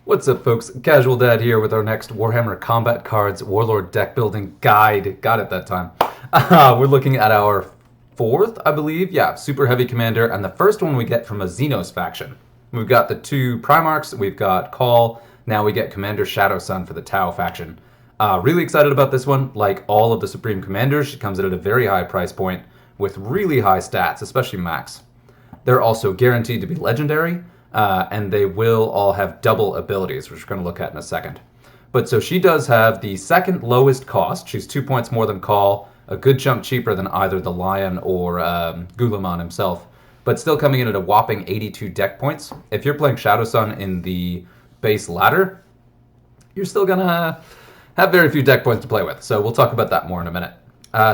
What's up, folks? Casual Dad here with our next Warhammer Combat Cards Warlord Deck Building Guide. Got it that time. We're looking at our fourth, I believe. Yeah, Super Heavy Commander, and the first one we get from a Xenos faction. We've got the two Primarchs, we've got Call, now we get Commander Shadowsun for the Tau faction. Really excited about this one. Like all of the Supreme Commanders, she comes in at a very high price point with really high stats, especially max. They're also guaranteed to be legendary, and they will all have double abilities, which we're going to look at in a second. But so she does have the second lowest cost. She's 2 points more than Call, a good chunk cheaper than either the Lion or Gulamon himself, but still coming in at a whopping 82 deck points. If you're playing Shadowsun in the base ladder, you're still going to have very few deck points to play with, so we'll talk about that more in a minute.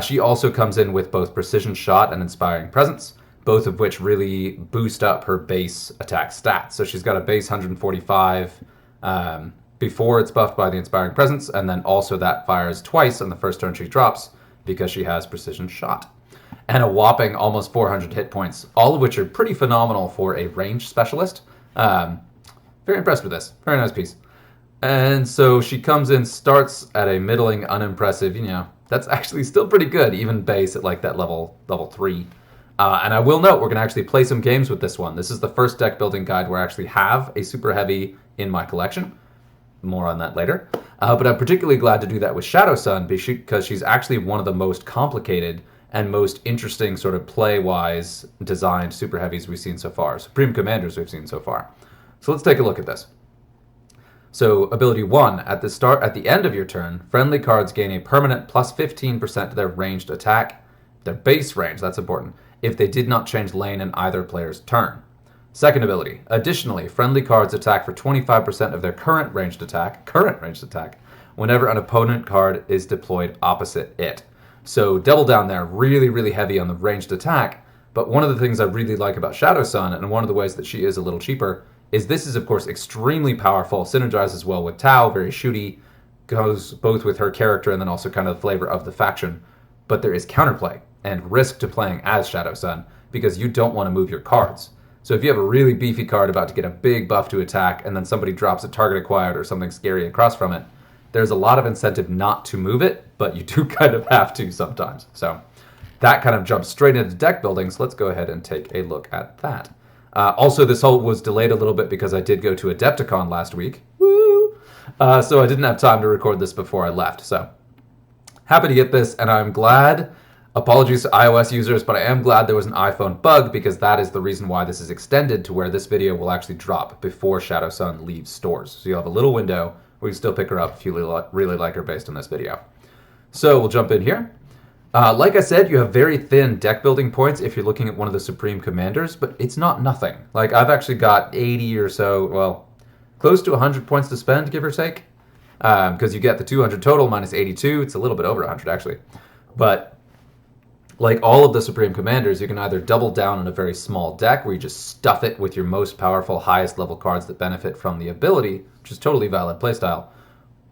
She also comes in with both Precision Shot and Inspiring Presence, both of which really boost up her base attack stats. So she's got a base 145 before it's buffed by the Inspiring Presence, and then also that fires twice on the first turn she drops because she has Precision Shot. And a whopping almost 400 hit points, all of which are pretty phenomenal for a range specialist. Very impressed with this. Very nice piece. And so she comes in, starts at a middling, unimpressive, that's actually still pretty good, even base at like that level 3. And I will note, we're going to actually play some games with this one. This is the first deck building guide where I actually have a super heavy in my collection. More on that later. But I'm particularly glad to do that with Shadowsun because she's actually one of the most complicated and most interesting sort of play-wise designed super heavies we've seen so far. Supreme Commanders we've seen so far. So let's take a look at this. So ability 1, at the end of your turn, friendly cards gain a permanent plus 15% to their ranged attack, their base range, that's important, if they did not change lane in either player's turn. Second ability, additionally, friendly cards attack for 25% of their current ranged attack, whenever an opponent card is deployed opposite it. So double down there, really, really heavy on the ranged attack, but one of the things I really like about Shadowsun, and one of the ways that she is a little cheaper, is this is, of course, extremely powerful, synergizes well with Tau, very shooty, goes both with her character and then also kind of the flavor of the faction. But there is counterplay and risk to playing as Shadowsun because you don't want to move your cards. So if you have a really beefy card about to get a big buff to attack and then somebody drops a target acquired or something scary across from it, there's a lot of incentive not to move it, but you do kind of have to sometimes. So that kind of jumps straight into deck building, so let's go ahead and take a look at that. Also, this whole was delayed a little bit because I did go to Adepticon last week. Woo! So I didn't have time to record this before I left. So happy to get this, and I'm glad. Apologies to iOS users, but I am glad there was an iPhone bug because that is the reason why this is extended to where this video will actually drop before Shadowsun leaves stores. So you'll have a little window where you can still pick her up if you really like her based on this video. So we'll jump in here. Like I said, you have very thin deck building points if you're looking at one of the Supreme Commanders, but it's not nothing. Like, I've actually got 80 or so, well, close to 100 points to spend, give or take, because you get the 200 total minus 82. It's a little bit over 100, actually. But like all of the Supreme Commanders, you can either double down on a very small deck where you just stuff it with your most powerful, highest level cards that benefit from the ability, which is totally valid playstyle,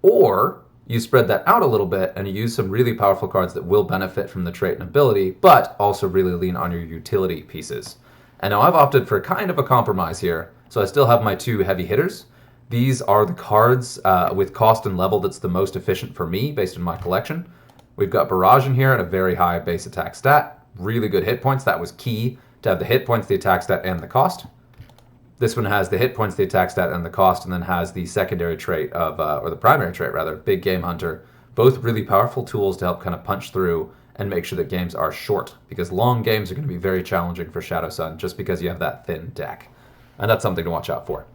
or you spread that out a little bit and you use some really powerful cards that will benefit from the trait and ability, but also really lean on your utility pieces. And now I've opted for kind of a compromise here, so I still have my two heavy hitters. These are the cards with cost and level that's the most efficient for me based on my collection. We've got Barrage in here at a very high base attack stat, really good hit points. That was key to have the hit points, the attack stat, and the cost. This one has the hit points, the attack stat, and the cost, and then has the secondary trait of, or the primary trait rather, Big Game Hunter. Both really powerful tools to help kind of punch through and make sure that games are short, because long games are going to be very challenging for Shadowsun just because you have that thin deck. And that's something to watch out for.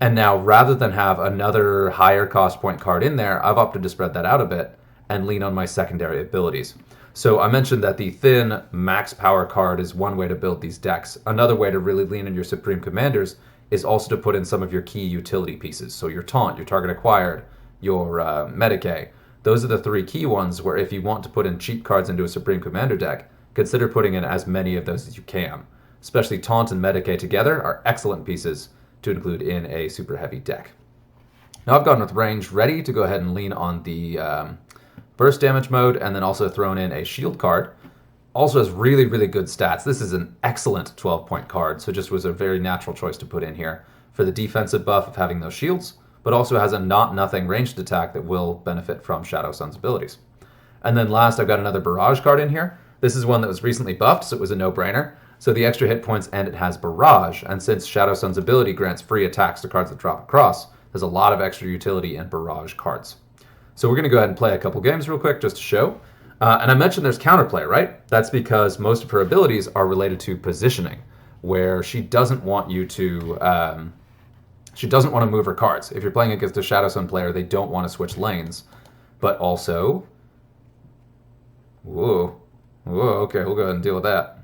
And now, rather than have another higher cost point card in there, I've opted to spread that out a bit and lean on my secondary abilities. So I mentioned that the thin max power card is one way to build these decks. Another way to really lean on your Supreme Commanders is also to put in some of your key utility pieces. So your Taunt, your Target Acquired, your Medicae. Those are the three key ones where if you want to put in cheap cards into a Supreme Commander deck, consider putting in as many of those as you can. Especially Taunt and Medicae together are excellent pieces to include in a super heavy deck. Now I've gone with range ready to go ahead and lean on the burst damage mode, and then also thrown in a shield card. Also has really, really good stats. This is an excellent 12-point card, so just was a very natural choice to put in here for the defensive buff of having those shields, but also has a not-nothing ranged attack that will benefit from Shadowsun's abilities. And then last, I've got another Barrage card in here. This is one that was recently buffed, so it was a no-brainer. So the extra hit points, and it has Barrage, and since Shadowsun's ability grants free attacks to cards that drop across, there's a lot of extra utility in Barrage cards. So we're going to go ahead and play a couple games real quick just to show. And I mentioned there's counterplay, right? That's because most of her abilities are related to positioning, where she doesn't want you to... she doesn't want to move her cards. If you're playing against a Shadowsun player, they don't want to switch lanes. But also... Whoa. Whoa, okay, we'll go ahead and deal with that.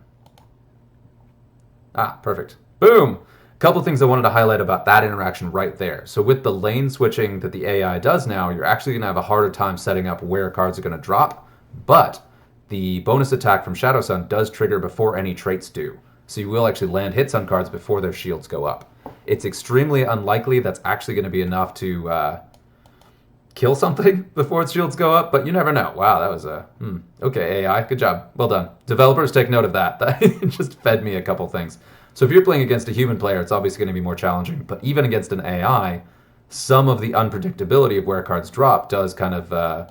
Ah, perfect. Boom! A couple things I wanted to highlight about that interaction right there. So with the lane switching that the AI does now, you're actually going to have a harder time setting up where cards are going to drop. But the bonus attack from Shadowsun does trigger before any traits do. So you will actually land hits on cards before their shields go up. It's extremely unlikely that's actually going to be enough to kill something before its shields go up, but you never know. Wow, that was a... Okay, AI, good job. Well done. Developers, take note of that. That just fed me a couple things. So if you're playing against a human player, it's obviously going to be more challenging, but even against an AI, some of the unpredictability of where cards drop does kind of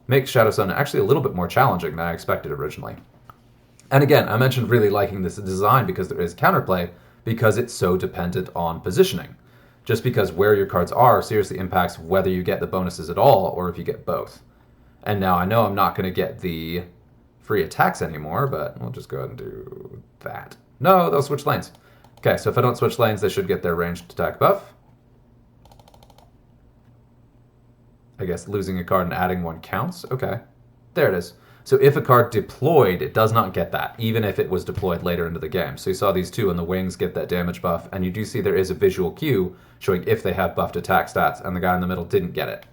make Shadowsun actually a little bit more challenging than I expected originally. And again, I mentioned really liking this design because there is counterplay, because it's so dependent on positioning. Just because where your cards are seriously impacts whether you get the bonuses at all or if you get both. And now I know I'm not going to get the free attacks anymore, but we'll just go ahead and do that. No, they'll switch lanes. Okay, so if I don't switch lanes, they should get their ranged attack buff. I guess losing a card and adding one counts. Okay, there it is. So if a card deployed, it does not get that, even if it was deployed later into the game. So you saw these two on the wings get that damage buff, and you do see there is a visual cue showing if they have buffed attack stats, and the guy in the middle didn't get it.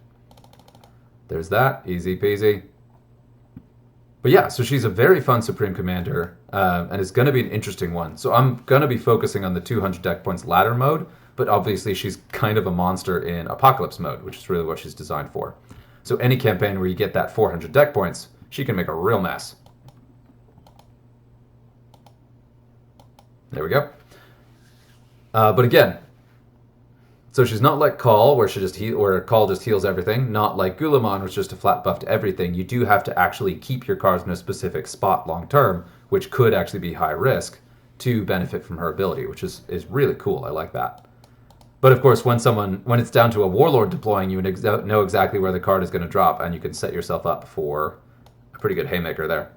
There's that, easy peasy. But yeah, so she's a very fun Supreme Commander, and it's going to be an interesting one. So I'm going to be focusing on the 200 deck points ladder mode, but obviously she's kind of a monster in Apocalypse mode, which is really what she's designed for. So any campaign where you get that 400 deck points, she can make a real mess. There we go. But again, so she's not like Call, where she just where Call just heals everything. Not like Gulamon, which is just a flat buff to everything. You do have to actually keep your cards in a specific spot long term, which could actually be high risk to benefit from her ability, which is really cool. I like that. But of course, when it's down to a Warlord deploying, you know exactly where the card is going to drop, and you can set yourself up for pretty good haymaker there.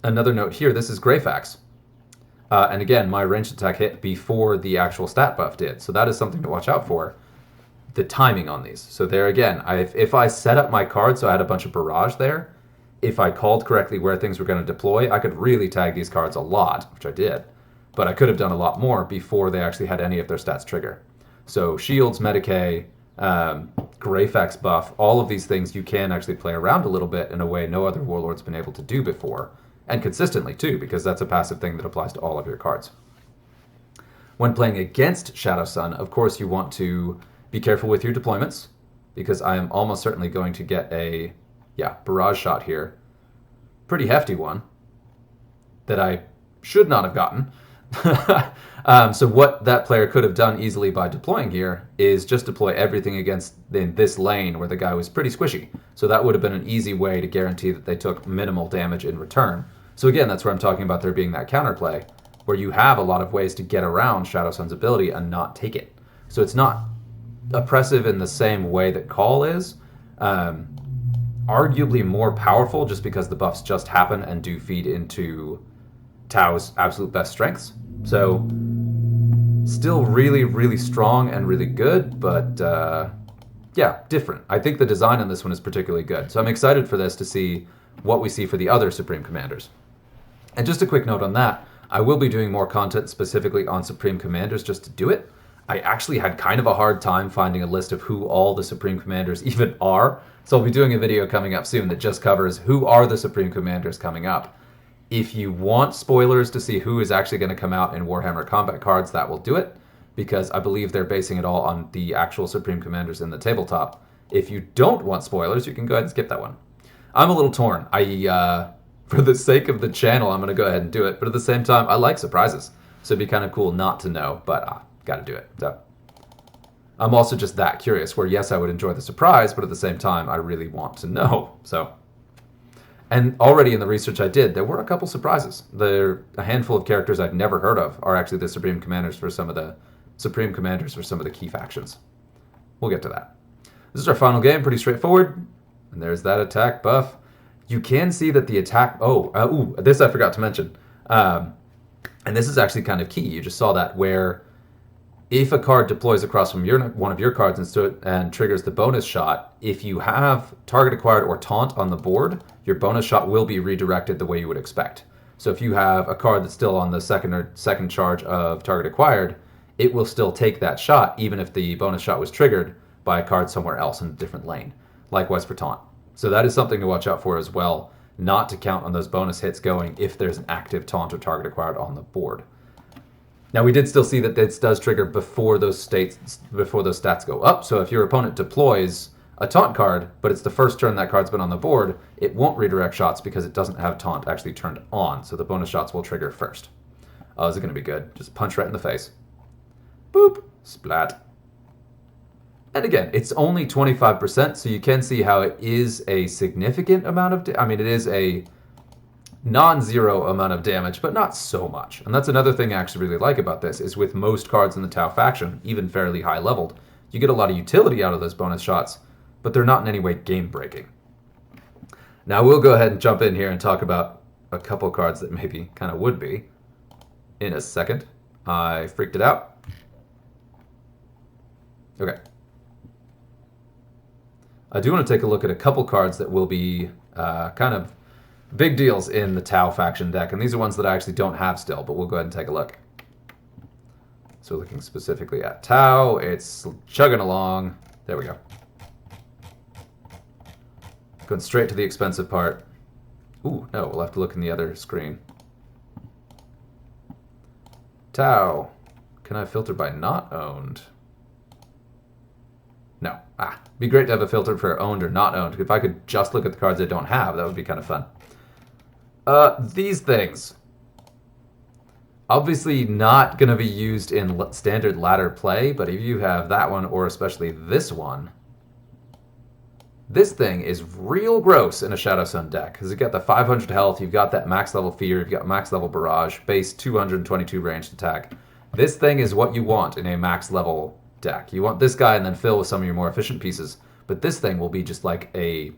Another note here, this is Greyfax. And again, my ranged attack hit before the actual stat buff did. So that is something to watch out for. The timing on these. So there again, if I set up my card so I had a bunch of barrage there, if I called correctly where things were going to deploy, I could really tag these cards a lot, which I did. But I could have done a lot more before they actually had any of their stats trigger. So shields, Medicae, Greyfax buff, all of these things you can actually play around a little bit in a way no other Warlord's been able to do before. And consistently too, because that's a passive thing that applies to all of your cards. When playing against Shadowsun, of course you want to be careful with your deployments, because I am almost certainly going to get a, barrage shot here. Pretty hefty one that I should not have gotten. So what that player could have done easily by deploying here is just deploy everything against in this lane where the guy was pretty squishy. So that would have been an easy way to guarantee that they took minimal damage in return. So again, that's where I'm talking about there being that counterplay, where you have a lot of ways to get around Shadowsun's ability and not take it. So it's not oppressive in the same way that Call is. Arguably more powerful just because the buffs just happen and do feed into Tao's absolute best strengths. So still really, really strong and really good, but different. I think the design on this one is particularly good. So I'm excited for this to see what we see for the other Supreme Commanders. And just a quick note on that, I will be doing more content specifically on Supreme Commanders just to do it. I actually had kind of a hard time finding a list of who all the Supreme Commanders even are. So I'll be doing a video coming up soon that just covers who are the Supreme Commanders coming up. If you want spoilers to see who is actually going to come out in Warhammer Combat Cards, that will do it, because I believe they're basing it all on the actual Supreme Commanders in the tabletop. If you don't want spoilers, you can go ahead and skip that one. I'm a little torn. For the sake of the channel, I'm going to go ahead and do it, but at the same time, I like surprises. So it'd be kind of cool not to know, but got to do it. So I'm also just that curious where, yes, I would enjoy the surprise, but at the same time, I really want to know. So, and already in the research I did, there were a couple surprises. A handful of characters I'd never heard of are actually the Supreme Commanders for some of the key factions. We'll get to that. This is our final game, pretty straightforward. And there's that attack buff. You can see that the attack... this I forgot to mention. And this is actually kind of key. You just saw that where if a card deploys across from one of your cards and triggers the bonus shot, if you have target acquired or taunt on the board, your bonus shot will be redirected the way you would expect. So if you have a card that's still on the second charge of target acquired, it will still take that shot even if the bonus shot was triggered by a card somewhere else in a different lane. Likewise for taunt. So that is something to watch out for as well, not to count on those bonus hits going if there's an active taunt or target acquired on the board. Now we did still see that this does trigger before those stats go up. So if your opponent deploys a taunt card, but it's the first turn that card's been on the board, it won't redirect shots because it doesn't have taunt actually turned on. So the bonus shots will trigger first. Oh, is it going to be good? Just punch right in the face. Boop. Splat. And again, it's only 25%, so you can see how it is a significant amount of... it is a non-zero amount of damage, but not so much. And that's another thing I actually really like about this, is with most cards in the Tau faction, even fairly high leveled, you get a lot of utility out of those bonus shots, but they're not in any way game-breaking. Now we'll go ahead and jump in here and talk about a couple cards that maybe kind of would be in a second. I freaked it out. Okay. I do want to take a look at a couple cards that will be kind of big deals in the Tau faction deck, and these are ones that I actually don't have still, but we'll go ahead and take a look. So looking specifically at Tau, it's chugging along. There we go. Going straight to the expensive part. Ooh, no, we'll have to look in the other screen. Tau. Can I filter by not owned? No. Be great to have a filter for owned or not owned. If I could just look at the cards I don't have, that would be kind of fun. These things. Obviously not going to be used in standard ladder play, but if you have that one, or especially this one, this thing is real gross in a Shadowsun deck, because you've got the 500 health, you've got that max level fear, you've got max level barrage, base 222 ranged attack. This thing is what you want in a max level deck. You want this guy and then fill with some of your more efficient pieces, but this thing will be just like a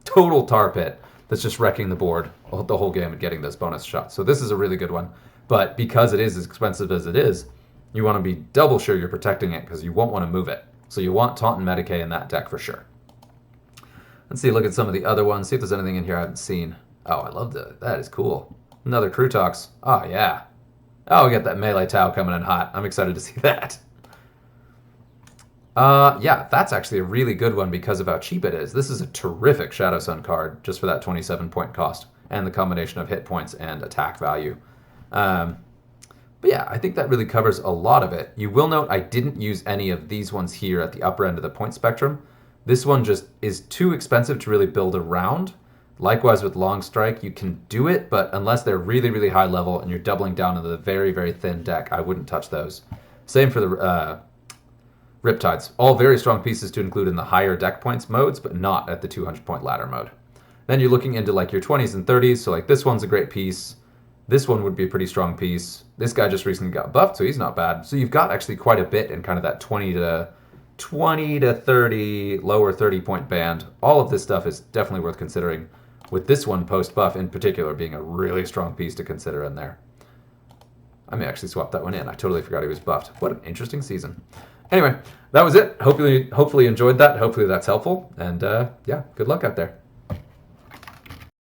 total tar pit that's just wrecking the board the whole game and getting those bonus shots. So this is a really good one, but because it is as expensive as it is, you want to be double sure you're protecting it because you won't want to move it. So you want Taunt and Medicae in that deck for sure. Let's see, look at some of the other ones, see if there's anything in here I haven't seen. Oh, I love that is cool. Another Crutox. Oh yeah. Oh, we got that melee Tau coming in hot. I'm excited to see that. Yeah, that's actually a really good one because of how cheap it is. This is a terrific Shadowsun card just for that 27-point cost and the combination of hit points and attack value. But yeah, I think that really covers a lot of it. You will note I didn't use any of these ones here at the upper end of the point spectrum. This one just is too expensive to really build around. Likewise with Long Strike, you can do it, but unless they're really, really high level and you're doubling down into the very, very thin deck, I wouldn't touch those. Same for the Riptides. All very strong pieces to include in the higher deck points modes, but not at the 200-point ladder mode. Then you're looking into like your 20s and 30s, so like this one's a great piece. This one would be a pretty strong piece. This guy just recently got buffed, so he's not bad. So you've got actually quite a bit in kind of that 20 to 30, lower 30-point band. All of this stuff is definitely worth considering, with this one post-buff in particular being a really strong piece to consider in there. I may actually swap that one in. I totally forgot he was buffed. What an interesting season. Anyway, that was it. Hopefully you enjoyed that. Hopefully that's helpful. And yeah, good luck out there.